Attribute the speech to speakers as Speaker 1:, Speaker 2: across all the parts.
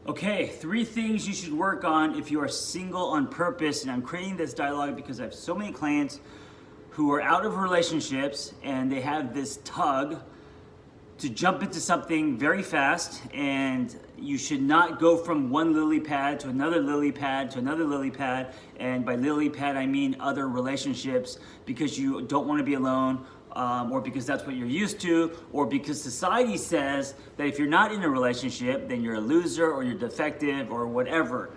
Speaker 1: Okay, 3 things you should work on if you are single on purpose. And I'm creating this dialogue because I have so many clients who are out of relationships and they have this tug to jump into something very fast, and you should not go from one lily pad to another lily pad to another lily pad. And by lily pad, I mean other relationships, because you don't want to be alone, or because that's what you're used to, or because society says that if you're not in a relationship, then you're a loser or you're defective or whatever.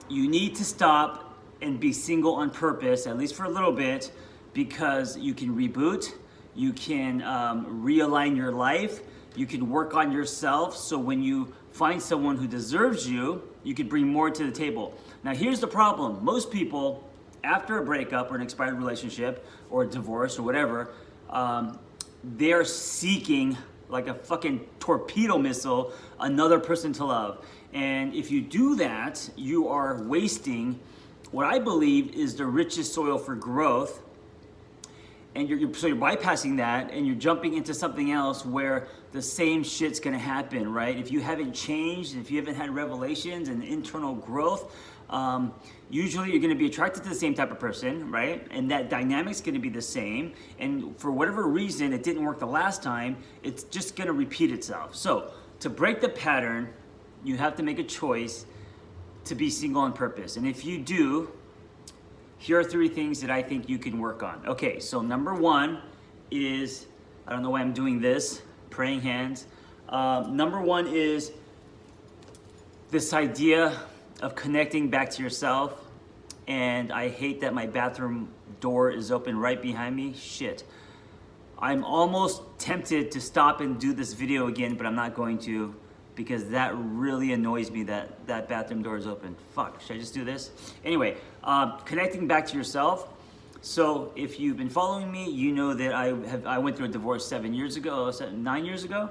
Speaker 1: You need to stop and be single on purpose, at least for a little bit, because you can reboot. You can realign your life. You can work on yourself, so when you find someone who deserves you, you can bring more to the table. Now, here's the problem. Most people, after a breakup or an expired relationship or a divorce or whatever, they're seeking, like a fucking torpedo missile, another person to love. And if you do that, you are wasting what I believe is the richest soil for growth. And so you're bypassing that and you're jumping into something else where the same shit's gonna happen, right? If you haven't changed, if you haven't had revelations and internal growth, usually you're gonna be attracted to the same type of person, right? And that dynamic's gonna be the same. And for whatever reason, it didn't work the last time, it's just gonna repeat itself. So to break the pattern, you have to make a choice to be single on purpose. And if you do, here are 3 things that I think you can work on. Okay, so number 1 is, I don't know why I'm doing this, praying hands. Number 1 is this idea of connecting back to yourself. And I hate that my bathroom door is open right behind me. Shit. I'm almost tempted to stop and do this video again, but I'm not going to, because that really annoys me that that bathroom door is open. Fuck, should I just do this? Anyway, connecting back to yourself. So if you've been following me, you know that I went through a divorce 9 years ago.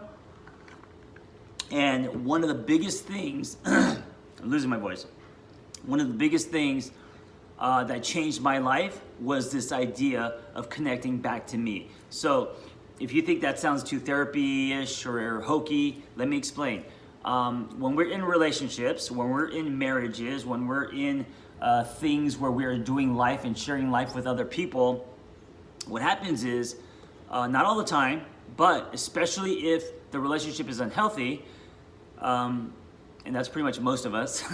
Speaker 1: And one of the biggest things, I'm losing my voice. One of the biggest things that changed my life was this idea of connecting back to me. So if you think that sounds too therapy-ish or hokey, let me explain. When we're in relationships, when we're in marriages, when we're in things where we're doing life and sharing life with other people, what happens is, not all the time, but especially if the relationship is unhealthy, and that's pretty much most of us,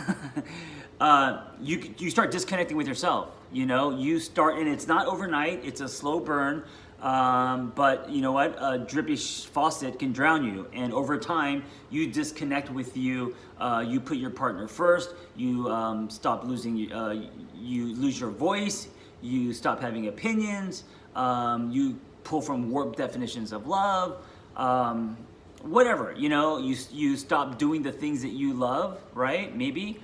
Speaker 1: you start disconnecting with yourself. You know, you start, and it's not overnight, it's a slow burn. But you know what? A drippy faucet can drown you, and over time, you disconnect with you. You put your partner first. You stop losing. You lose your voice. You stop having opinions. You pull from warped definitions of love. Whatever, you know. You stop doing the things that you love, right? Maybe.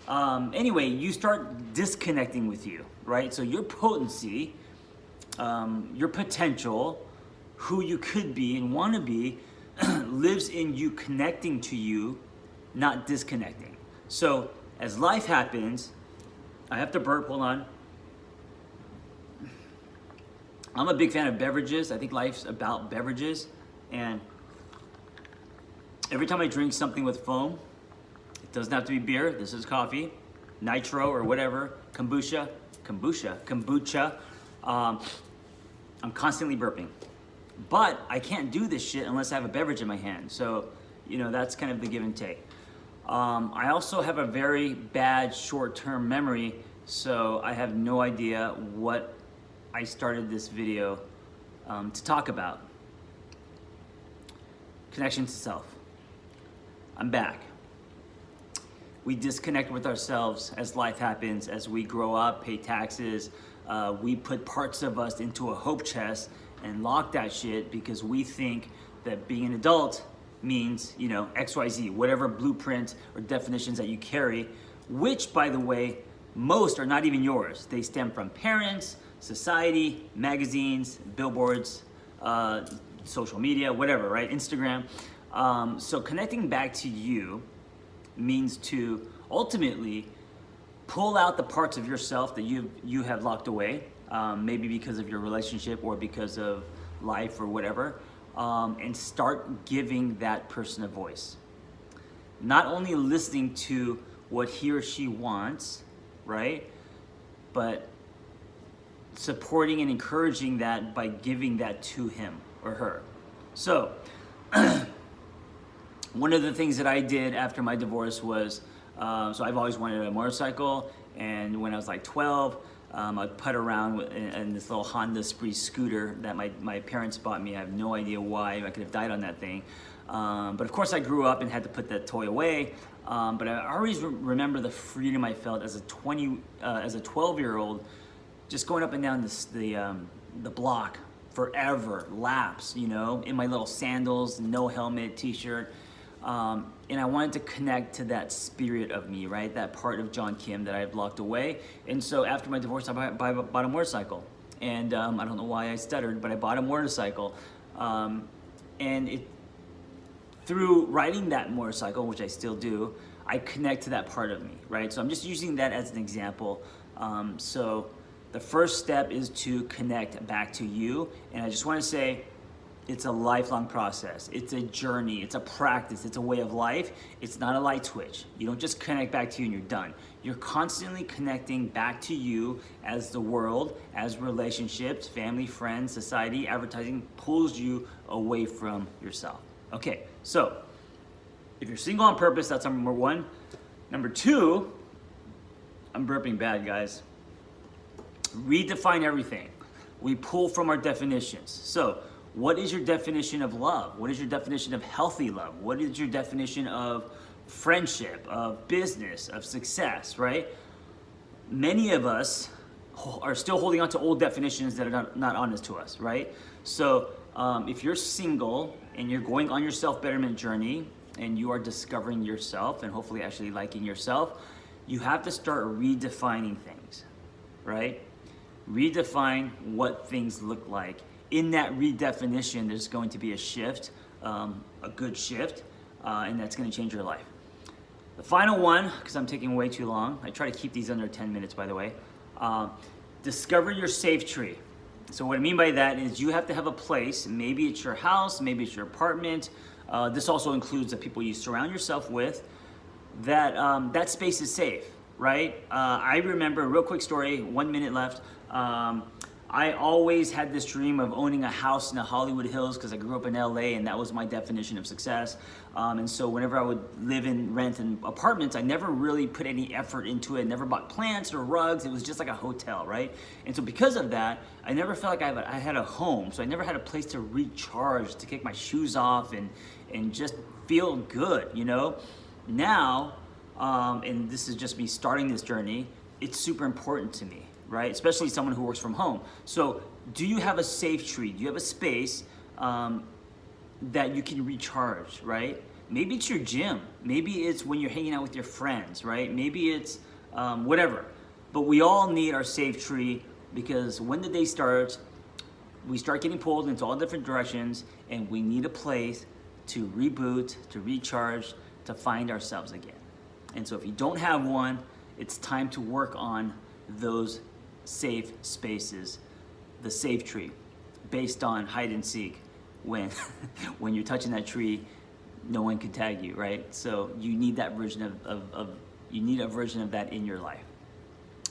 Speaker 1: Anyway, you start disconnecting with you, right? So your potency, your potential, who you could be and want to be, lives in you connecting to you, not disconnecting. So as life happens, I have to burp, hold on. I'm a big fan of beverages. I think life's about beverages. And every time I drink something with foam, it doesn't have to be beer, this is coffee, nitro or whatever, kombucha. I'm constantly burping. But I can't do this shit unless I have a beverage in my hand. So, you know, that's kind of the give and take. I also have a very bad short-term memory, so I have no idea what I started this video to talk about. Connection to self. I'm back. We disconnect with ourselves as life happens, as we grow up, pay taxes. We put parts of us into a hope chest and lock that shit because we think that being an adult means, you know, XYZ, whatever blueprint or definitions that you carry, which, by the way, most are not even yours. They stem from parents, society, magazines, billboards, social media, whatever, right? Instagram. So connecting back to you means to ultimately pull out the parts of yourself that you have locked away, maybe because of your relationship or because of life or whatever, and start giving that person a voice. not only listening to what he or she wants, right? But supporting and encouraging that by giving that to him or her. So, one of the things that I did after my divorce was, so I've always wanted a motorcycle, and when I was like 12, I'd putt around in this little Honda Spree scooter that my parents bought me. I have no idea why. I could have died on that thing. But of course I grew up and had to put that toy away. But I always remember the freedom I felt as a 12-year-old, just going up and down the block forever, laps, you know, in my little sandals, no helmet, t-shirt. And I wanted to connect to that spirit of me, right? That part of John Kim that I had locked away. And so after my divorce, I bought a motorcycle. And I don't know why I stuttered, but I bought a motorcycle. And through riding that motorcycle, which I still do, I connect to that part of me, right? So I'm just using that as an example. So the first step is to connect back to you. And I just want to say, it's a lifelong process. It's a journey. It's a practice. It's a way of life. It's not a light switch. You don't just connect back to you and you're done. You're constantly connecting back to you as the world, as relationships, family, friends, society, advertising pulls you away from yourself. Okay, so if you're single on purpose, that's number one. Number two, I'm burping bad, guys. Redefine everything. We pull from our definitions. So, what is your definition of love? What is your definition of healthy love? What is your definition of friendship, of business, of success, right? Many of us are still holding on to old definitions that are not honest to us, right? So if you're single and you're going on your self-betterment journey and you are discovering yourself and hopefully actually liking yourself, you have to start redefining things, right? Redefine what things look like. In that redefinition, there's going to be a shift, a good shift, and that's going to change your life. The final one, because I'm taking way too long, I try to keep these under 10 minutes, by the way. Discover your safe tree. So what I mean by that is you have to have a place, maybe it's your house, maybe it's your apartment. This also includes the people you surround yourself with, that space is safe, right? I remember, a real quick story, 1 minute left. I always had this dream of owning a house in the Hollywood Hills because I grew up in LA and that was my definition of success. And so whenever I would live in rent in apartments, I never really put any effort into it. Never bought plants or rugs. It was just like a hotel, right? And so because of that, I never felt like I had a home. So I never had a place to recharge, to kick my shoes off and just feel good, you know? Now, and this is just me starting this journey, it's super important to me, right? Especially someone who works from home. So do you have a safe tree? Do you have a space that you can recharge, right? Maybe it's your gym. Maybe it's when you're hanging out with your friends, right? Maybe it's whatever. But we all need our safe tree because when the day starts, we start getting pulled into all different directions and we need a place to reboot, to recharge, to find ourselves again. And so if you don't have one, it's time to work on those safe spaces, the safe tree, based on hide and seek. When when you're touching that tree, no one can tag you, right? So you need that version of you need a version of that in your life.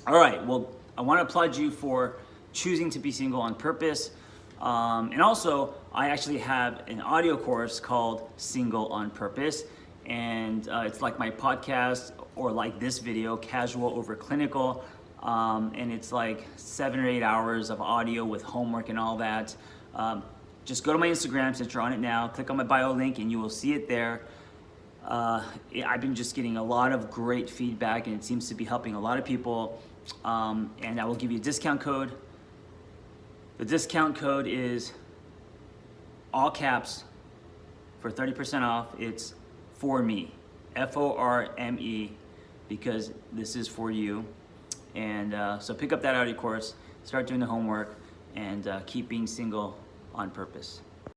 Speaker 1: All right, well, I want to applaud you for choosing to be single on purpose. And also, I actually have an audio course called Single on Purpose. And it's like my podcast or like this video, Casual Over Clinical. And it's like 7 or 8 hours of audio with homework and all that. Just go to my Instagram since you're on it now. Click on my bio link and you will see it there. I've been just getting a lot of great feedback and it seems to be helping a lot of people. And I will give you a discount code. The discount code is all caps for 30% off. It's for me, FORME, because this is for you. And so pick up that audio course, start doing the homework, and keep being single on purpose.